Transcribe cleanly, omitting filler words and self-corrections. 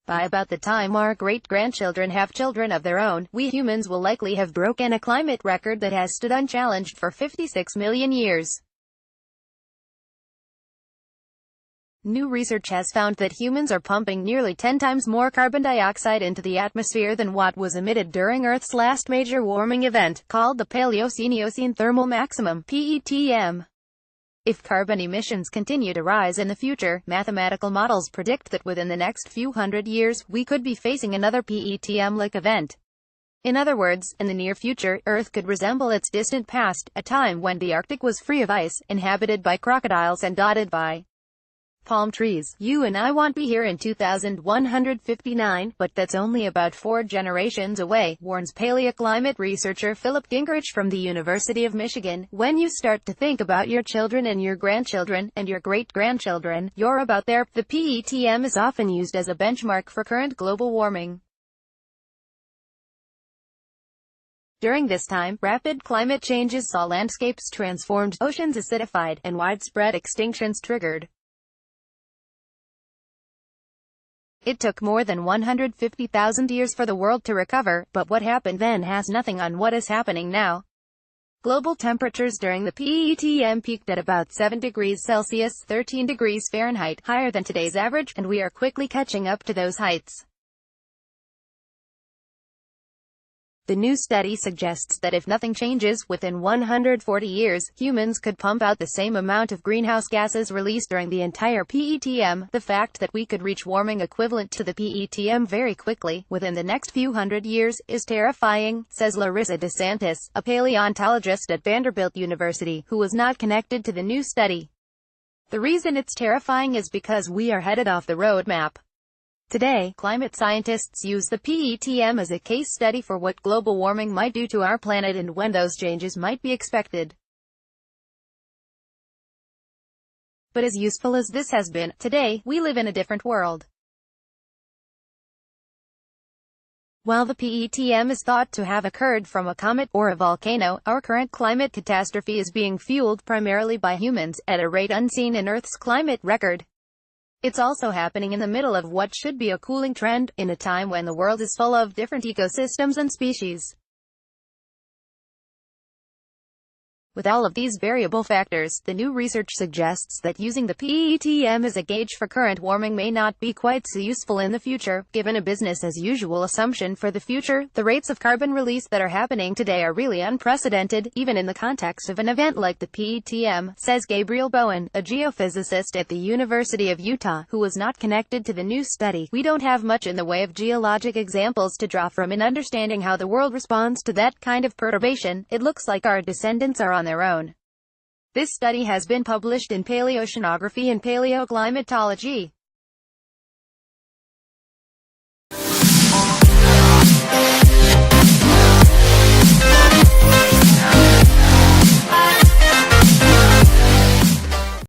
By about the time our great-grandchildren have children of their own, we humans will likely have broken a climate record that has stood unchallenged for 56 million years. New research has found that humans are pumping nearly 10 times more carbon dioxide into the atmosphere than what was emitted during Earth's last major warming event, called the Palaeocene-Eocene Thermal Maximum, PETM. If carbon emissions continue to rise in the future, mathematical models predict that within the next few hundred years, we could be facing another PETM-like event. In other words, in the near future, Earth could resemble its distant past, a time when the Arctic was free of ice, inhabited by crocodiles and dotted by palm trees. You and I won't be here in 2159, but that's only about 4 generations away, warns paleoclimate researcher Philip Gingrich from the University of Michigan. When you start to think about your children and your grandchildren, and your great-grandchildren, you're about there. The PETM is often used as a benchmark for current global warming. During this time, rapid climate changes saw landscapes transformed, oceans acidified, and widespread extinctions triggered. It took more than 150,000 years for the world to recover, but what happened then has nothing on what is happening now. Global temperatures during the PETM peaked at about 7 degrees Celsius, 13 degrees Fahrenheit, higher than today's average, and we are quickly catching up to those heights. The new study suggests that if nothing changes, within 140 years, humans could pump out the same amount of greenhouse gases released during the entire PETM. The fact that we could reach warming equivalent to the PETM very quickly, within the next few hundred years, is terrifying, says Larissa DeSantis, a paleontologist at Vanderbilt University, who was not connected to the new study. The reason it's terrifying is because we are headed off the roadmap. Today, climate scientists use the PETM as a case study for what global warming might do to our planet and when those changes might be expected. But as useful as this has been, today, we live in a different world. While the PETM is thought to have occurred from a comet or a volcano, our current climate catastrophe is being fueled primarily by humans, at a rate unseen in Earth's climate record. It's also happening in the middle of what should be a cooling trend, in a time when the world is full of different ecosystems and species. With all of these variable factors, the new research suggests that using the PETM as a gauge for current warming may not be quite so useful in the future. Given a business-as-usual assumption for the future, the rates of carbon release that are happening today are really unprecedented, even in the context of an event like the PETM, says Gabriel Bowen, a geophysicist at the University of Utah, who was not connected to the new study. We don't have much in the way of geologic examples to draw from in understanding how the world responds to that kind of perturbation. It looks like our descendants are on their own. This study has been published in Paleoceanography and Paleoclimatology.